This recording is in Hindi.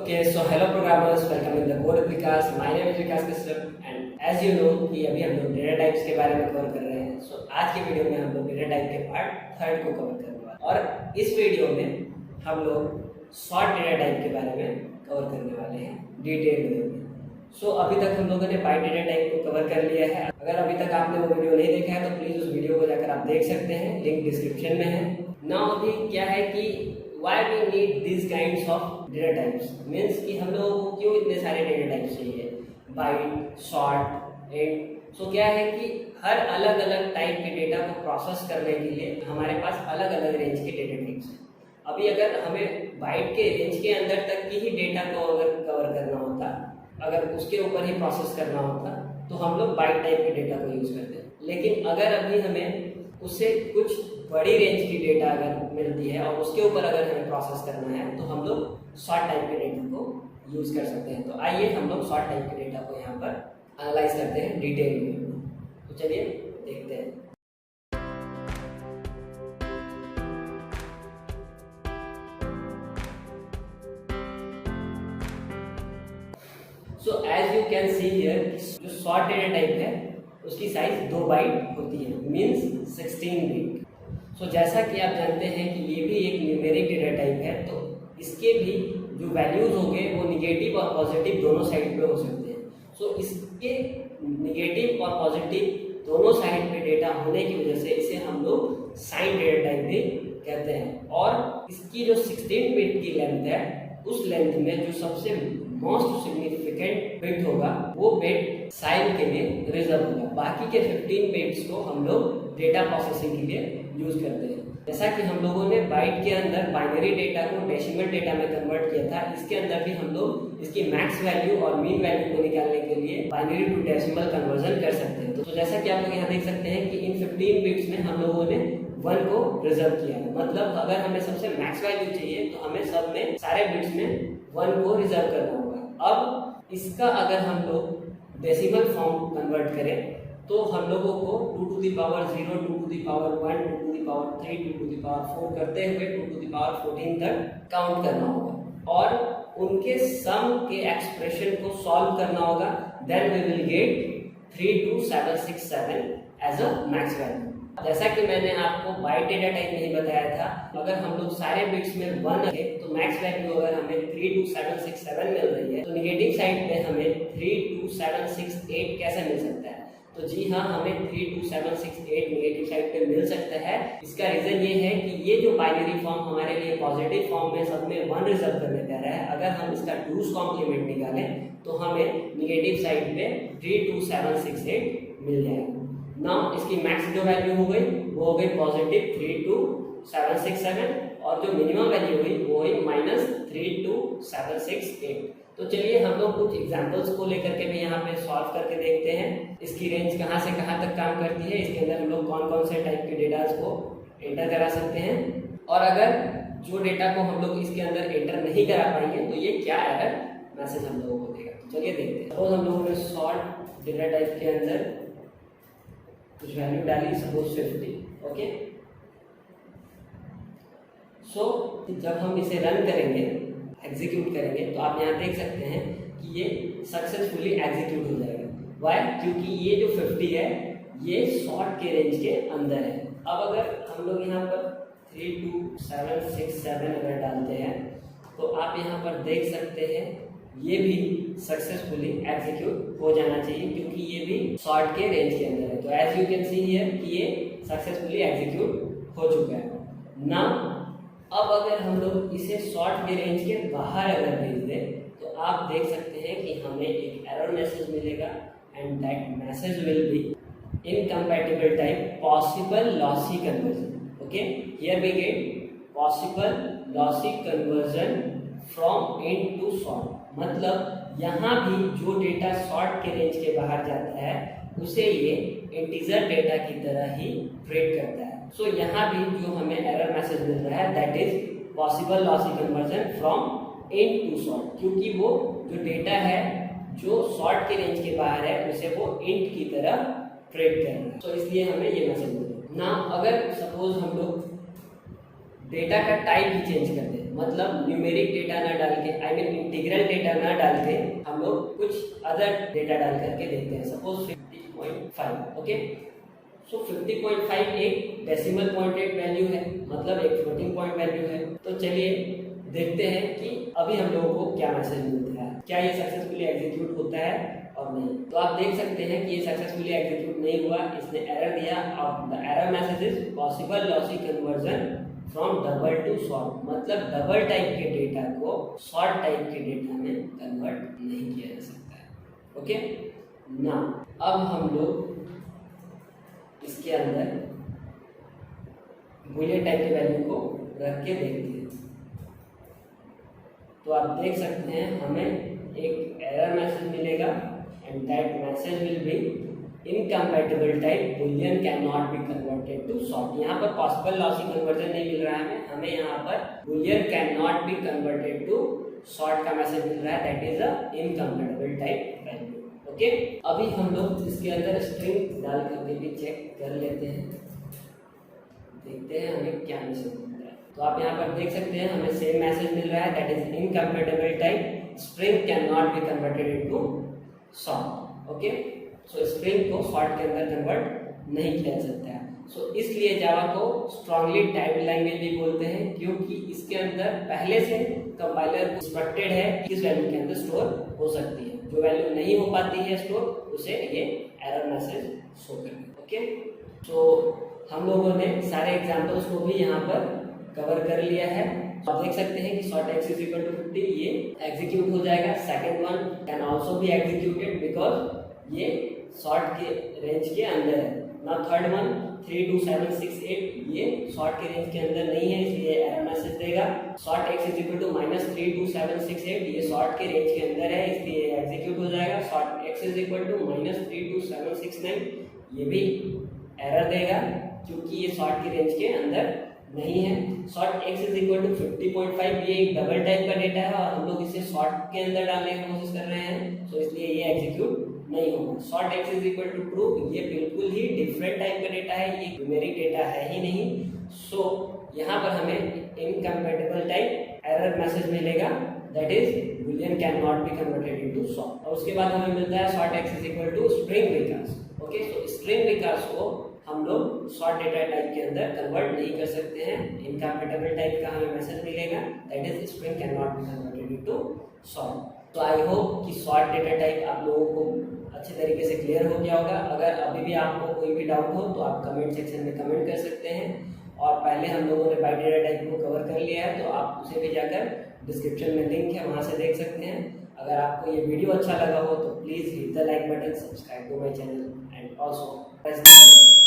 Okay, so hello programmers, welcome in the code of Vikash. My name is Vikash Kashyap and as you know कि अभी हम लोग डेटा टाइप्स के बारे में कवर कर रहे हैं. So आज के वीडियो में हम लोग डेटा टाइप के पार्ट 3 को कवर करने वाले हैं और इस वीडियो में हम लोग शॉर्ट डेटा टाइप के बारे में कवर करने वाले हैं डिटेल में. सो अभी तक हम लोगों ने बाइट डेटा टाइप को कवर कर लिया है. अगर अभी तक आपने वो वीडियो नहीं देखा है तो प्लीज उस वीडियो को जाकर आप देख सकते हैं, लिंक डिस्क्रिप्शन में है. नाउ अभी क्या है कि why we need these kinds of data types means कि हम लोगों को क्यों इतने सारे डेटा टाइप्स चाहिए, बाइट, शॉर्ट, इंट. सो क्या है कि हर अलग अलग टाइप के डेटा को प्रोसेस करने के लिए हमारे पास अलग अलग रेंज के डेटा टाइप्स हैं. अभी अगर हमें बाइट के रेंज के अंदर तक की ही डेटा को अगर कवर करना होता, अगर उसके ऊपर ही प्रोसेस करना होता तो हम लोग बाइट टाइप के डेटा को यूज करते हैं. लेकिन अगर अभी हमें उससे कुछ बड़ी रेंज की डेटा अगर मिलती है और उसके ऊपर अगर हमें प्रोसेस करना है तो हम लोग शॉर्ट टाइप के डेटा को यूज कर सकते हैं. तो आइए हम लोग शॉर्ट टाइप के डेटा को यहाँ पर एनालाइज करते हैं डिटेल में. तो चलिए देखते हैं. So as you can see here, जो शॉर्ट डेटा टाइप है उसकी साइज 2 बाइट होती है, मीन्स 16 बिट. सो जैसा कि आप जानते हैं कि ये भी एक न्यूमेरिक डेटा टाइप है, तो इसके भी जो वैल्यूज होंगे वो निगेटिव और पॉजिटिव दोनों साइड पे हो सकते हैं. सो इसके निगेटिव और पॉजिटिव दोनों साइड पे डेटा होने की वजह से इसे हम लोग साइन डेटा टाइप भी कहते हैं. और इसकी जो 16 बिट की लेंथ है उस लेंथ में जो सबसे मोस्ट सिग्निफिकेंट बिट होगा वो बिट साइन के लिए रिजर्व होगा. बाकी के 15 बिट्स को हम लोग डेटा प्रोसेसिंग के लिए यूज करते हैं. जैसा कि हम लोगों ने बाइट के अंदर बाइनरी डेटा को डेसिमल डेटा में कन्वर्ट किया था, इसके अंदर भी हम लोग इसकी मैक्स वैल्यू और मीन वैल्यू को निकालने के लिए बाइनरी टू डेसिमल कन्वर्जन कर सकते हैं. तो जैसा कि आप लोग यहाँ देख सकते हैं कि इन 15 बिट्स में हम लोगों ने 1 को रिजर्व किया है. मतलब अगर हमें सबसे मैक्स वैल्यू चाहिए तो हमें सब में सारे बिट्स में 1 को रिजर्व करना होगा. अब इसका अगर हम लोग डेसिमल फॉर्म कन्वर्ट करें तो हम लोगों को 2 to the power 0, 2 to the power 1, 2 to the power 3, 2 to the power 4 करते हुए 2 to the power 14 तक काउंट करना होगा और उनके सम के एक्सप्रेशन को सॉल्व करना होगा. Then we will get 32767 as a max value. जैसा कि मैंने आपको बाइट डेटा टाइप में ही बताया था, अगर हम लोग सारे बिट्स में 1 रखें तो मैक्स वैल्यू अगर हमें 32767 मिल रही है तो निगेटिव साइड पे हमें 32768 कैसे मिल सकता है. तो जी हाँ, हमें 32768 निगेटिव साइड पे मिल सकता है. इसका रीजन ये है कि ये जो बाइनरी फॉर्म हमारे लिए पॉजिटिव फॉर्म में सब में 1 रिजर्व करने जा रहा है, अगर हम इसका 2's कॉम्प्लीमेंट निकालें तो हमें निगेटिव साइड पे 32768 मिल जाएगा. नाउ इसकी मैक्स जो वैल्यू हो गई वो हो गई पॉजिटिव 32767 और जो मिनिमम वैल्यू हुई वो हुई -32768. तो चलिए हम लोग कुछ एग्जांपल्स को लेकर के भी यहाँ पे सॉल्व करके देखते हैं. इसकी रेंज कहाँ से कहाँ तक काम करती है, इसके अंदर हम लोग कौन कौन से टाइप के डेटास को एंटर करा सकते हैं और अगर जो डेटा को हम लोग इसके अंदर एंटर नहीं करा पाएंगे तो ये क्या एरर मैसेज हम लोगों को देगा. तो चलिए देखते हैं. सपोज हम लोगों ने शॉर्ट डेटा टाइप के अंदर कुछ वैल्यू डाली, सपोज 50. ओके, सो जब हम इसे रन करेंगे, एग्जीक्यूट करेंगे तो आप यहाँ देख सकते हैं कि ये सक्सेसफुली एग्जीक्यूट हो जाएगा. वाई? क्योंकि ये जो 50 है ये शॉर्ट के रेंज के अंदर है. अब अगर हम लोग यहाँ पर 32767 अगर डालते हैं तो आप यहाँ पर देख सकते हैं ये भी सक्सेसफुली एग्जीक्यूट हो जाना चाहिए क्योंकि ये भी शॉर्ट के रेंज के अंदर है. तो as you can see here कि ये सक्सेसफुली एग्जीक्यूट हो चुका है. नाउ अब अगर हम लोग इसे शॉर्ट के रेंज के बाहर अगर भेज दें तो आप देख सकते हैं कि हमें एक एरर मैसेज मिलेगा and that message will be incompatible type possible lossy conversion. Okay, here we get possible lossy conversion from int to short. मतलब यहाँ भी जो डेटा शॉर्ट के रेंज के बाहर जाता है उसे ये इंटीजर डेटा की तरह ही ट्रीट करता है. सो यहाँ भी जो हमें एरर मैसेज मिल रहा है that is possible lossy conversion from int to short, क्योंकि वो जो डेटा है जो शॉर्ट के रेंज के बाहर है उसे वो इंट की तरह ट्रीट कर रहा है. तो इसलिए हमें ये मैसेज मिल रहा है. ना अगर सपोज हम लोग डेटा का टाइप ही चेंज कर दें, मतलब न्यूमेरिक डेटा ना डाल के, आई मीन इंटीग्रल डेटा ना डाल के हम लोग कुछ अदर डेटा डाल करके देखते हैं। Suppose 50.5, okay. सो 50.5 एक डेसिमल पॉइंट एक वैल्यू है, मतलब एक फ्लोटिंग पॉइंट वैल्यू है। तो चलिए देखते हैं कि अभी हम लोगों को क्या मैसेज मिलता है, क्या ये सक्सेसफुली एग्जीक्यूट होता है और नहीं। तो आप देख सकते हैं कि ये सक्सेसफुली एग्जीक्यूट नहीं हुआ, इसने एरर दिया। और the error message is possible lossy conversion from double two short, मतलब डबल टाइप के डेटा को शॉर्ट टाइप के डेटा में कन्वर्ट नहीं किया जा सकता है। ओके ना, अब हम लोग इसके अंदर बूलियन टाइप के वैल्यू को रख के देखते हैं। तो आप देख सकते हैं हमें एक एरर मैसेज मिलेगा and that message will be incompatible type boolean can not be converted to short. यहाँ पर पॉसिबल लॉसी कन्वर्जन नहीं मिल रहा है हमें यहाँ पर boolean can not be converted to short का मैसेज मिल रहा है, that is a incompatible type value. Okay, अभी हम लोग इसके अंदर स्ट्रिंग डाल करके भी चेक कर लेते हैं, देखते हैं हमें क्या मैसेज मिलता है। तो आप यहाँ पर देख सकते हैं हमें सेम मैसेज मिल रहा है, that is incompatible type string can not be converted into short. Okay, so string को शॉर्ट के अंदर कन्वर्ट नहीं किया जा सकता है। सो इसलिए जावा को स्ट्रांगली टाइप्ड लैंग्वेज भी बोलते हैं, क्योंकि इसके अंदर पहले से कंपाइलर इंस्ट्रक्टेड है किस वैल्यू के अंदर स्टोर हो सकती है। जो वैल्यू नहीं हो पाती है स्टोर, उसे ये एरर मैसेज शो करेगा। ओके, तो हम लोगों ने सारे एग्जांपल्स को भी यहाँ पर कवर कर लिया है। आप देख सकते हैं कि short x is equal to 50 ये एग्जीक्यूट हो जाएगा। Second one can also be executed because ये शॉर्ट के रेंज के अंदर है। नाउ थर्ड वन 32768 ये शॉर्ट के रेंज के अंदर नहीं है, इसलिए एरर मैसेज देगा। Short x is equal to -32768 ये शॉर्ट के रेंज के अंदर है, इसलिए एग्जीक्यूट हो जाएगा। Short x is equal to -32769 ये भी एरर देगा क्योंकि ये शॉर्ट की रेंज के अंदर नहीं है। Short x is equal to 50.5 ये एक डबल टाइप का डेटा है और हम लोग इसे शॉर्ट के अंदर डालने की कोशिश कर रहे हैं, तो इसलिए ये एग्जीक्यूट नहीं होगा। Short x is equal to true ये बिल्कुल ही डिफरेंट टाइप का डेटा है, ये न्यूमेरिक डेटा है ही नहीं। सो यहाँ पर हमें इनकम्पैटिबल टाइप एरर मैसेज मिलेगा, that is Boolean can not be converted into short. और उसके बाद हमें मिलता है short x is equal to string Vikas. Okay, so string Vikas को हम लोग शॉर्ट डेटा टाइप के अंदर कन्वर्ट नहीं कर सकते हैं। इनकम्पैटिबल टाइप का हमें मैसेज मिलेगा, that is string can not be converted into short. तो आई होप कि शॉर्ट डेटा टाइप आप लोगों को अच्छे तरीके से क्लियर हो गया होगा। अगर अभी भी आपको कोई भी डाउट हो तो आप कमेंट सेक्शन में कमेंट कर सकते हैं। और पहले हम लोगों ने बाइट डेटा टाइप को कवर कर लिया है, तो आप उसे भी जाकर डिस्क्रिप्शन में लिंक है वहाँ से देख सकते हैं। अगर आपको ये वीडियो अच्छा लगा हो तो please hit the like button, subscribe to my channel and also press the bell icon.